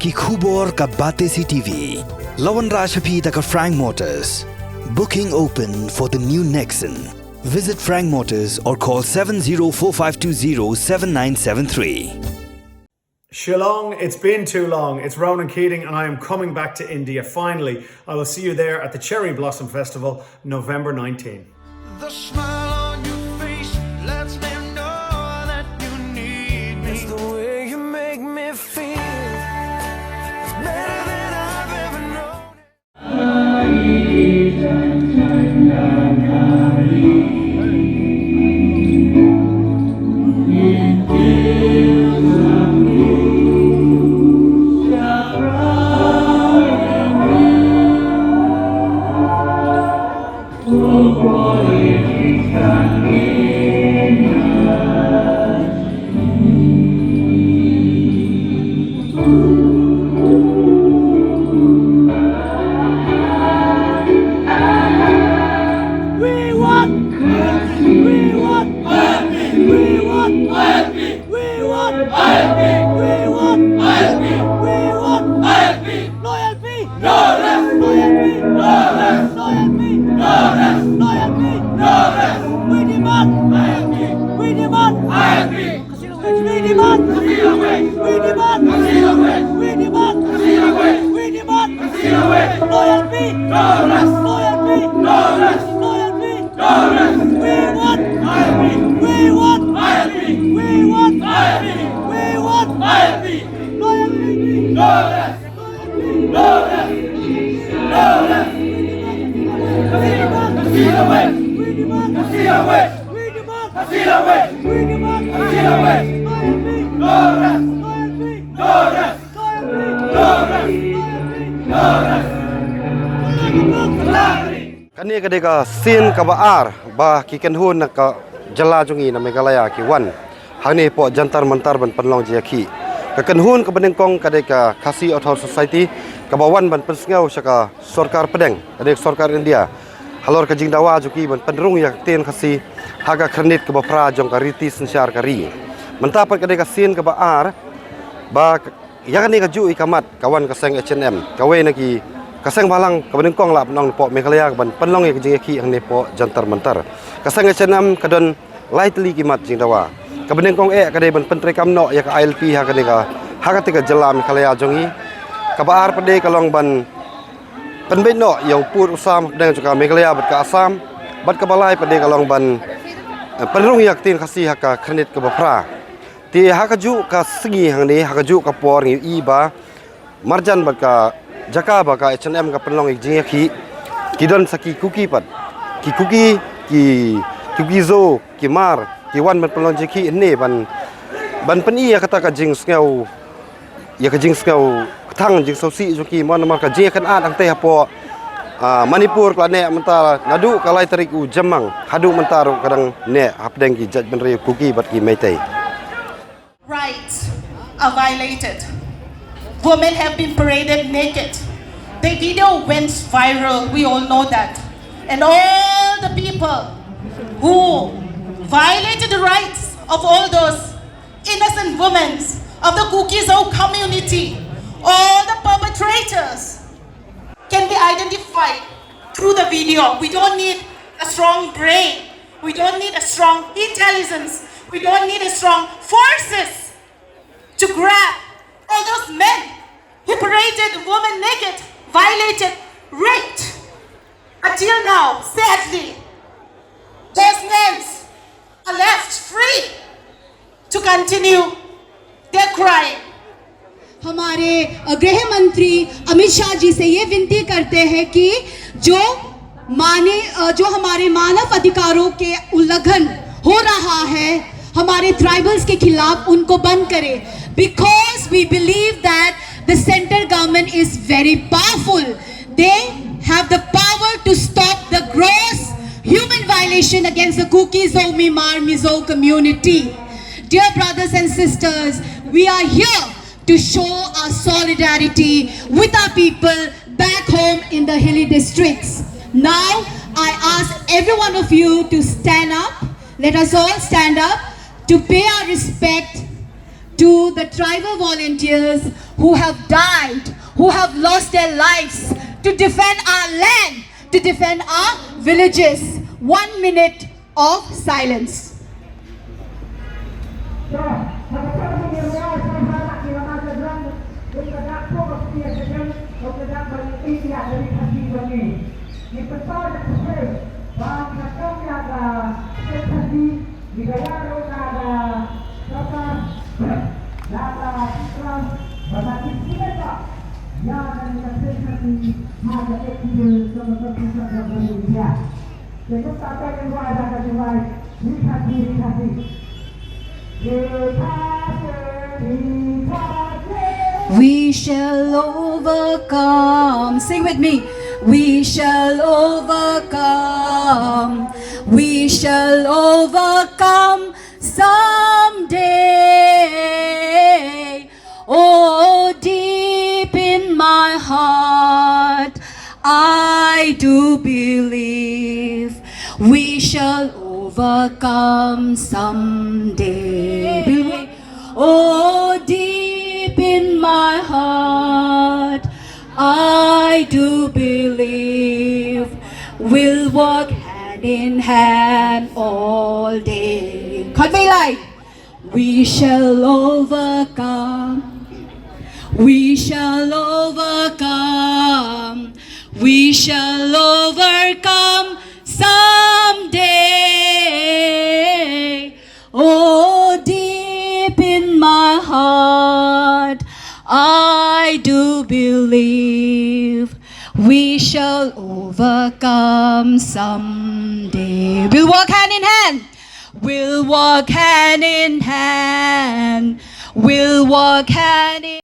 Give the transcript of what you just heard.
कि खूबोर का बातें सी टीवी लवन राशपी तक Frank Motors. Booking open for the new Nexon. Visit Frank Motors or call 7045207973. Shillong, it's been too long. It's Ronan Keating and I am coming back to India. Finally, I will see you there at the Cherry Blossom Festival, November 19. The smile on your face lets me know that you need me. It's the way you make me feel. It's better than I've ever known. Kani kadeka sin kabaar ba kikenhun ka jala jungi na Meghalaya ki wan hangni po Jantar Mantar ban panlong Jingïakhih kakenhun ka benengkong kadeka Khasi Author Society kabawan ban pensngau saka sarkar pedeng kadek sarkar India halor ka jingdawa juki ban penrung yak ten khasi haga krenit ka bapra jong ka riti sensyar kari mentapat kadeka sin kabaar ba yakni ka ju ikamat kawan kaseng Hanm kawe naki kaseng balang kabening kong lap nong po Meghalaya ban panlong yak Jingïakhih ang ne po Jantar Mantar kaseng Hanm kadon lightly kimat jingdawa kabening kong kadai ban pentre kamno yak ILP ha kadeka hagatika jala Meghalaya jongi kabaar pade kalong ban penbeno yang pur usam dengan juga Meghalaya bat ka Assam bat kabalai pade kalong ban penrung yak tin khasi haka krenit ka bapra ti hakaju ka segi hang ni hakaju ka por ngi iba marjan bat ka jaka ba ka Hanm ka penlong Jingïakhih kidon saki Kuki pat ki Kuki ki zo ki mar ki wan ban penlong Jingïakhih ne ban peni ya kata ka jing skau ya ka jing skau thang jing sosi joki mon mar ka je kan ang te hapo Manipur kla ne Mantar nadu kalai tarik u jamang hadu Mantar kadang ne hapdeng ki judgment re Kuki bat ki meitai. Rights are violated. Women have been paraded naked. The video went viral, we all know that. And all the people who violated the rights of all those innocent women of the Kuki community, all the perpetrators can be identified through the video. We don't need a strong brain. We don't need a strong intelligence. We don't need a strong forces to grab all those men who paraded women naked, violated, raped. Until now, sadly, those men are left free to continue their crime. हमारे गृह मंत्री अमित शाह जी से ये विनती करते हैं कि जो हमारे मानव अधिकारों के उल्लंघन हो रहा है हमारे ट्राइबल्स के खिलाफ उनको बंद करें because we believe that the central government is very powerful. They have the power to stop the gross human violation against the Kuki, Mimar, Mizo community. Dear brothers and sisters, we are here to show our solidarity with our people back home in the hilly districts. Now, I ask every one of you to stand up. Let us all stand up to pay our respect to the tribal volunteers who have died, who have lost their lives to defend our land, to defend our villages. 1 minute of silence. We shall overcome. Sing with me. We shall overcome. We shall overcome someday. Oh, deep in my heart, I do believe we shall overcome someday. Oh, deep in my heart, I do believe we'll walk hand in hand all day. Convey light. We shall overcome. We shall overcome. We shall overcome someday. Oh, deep in my heart, I do believe we shall overcome someday. We'll walk hand in hand. We'll walk hand in hand. We'll walk hand in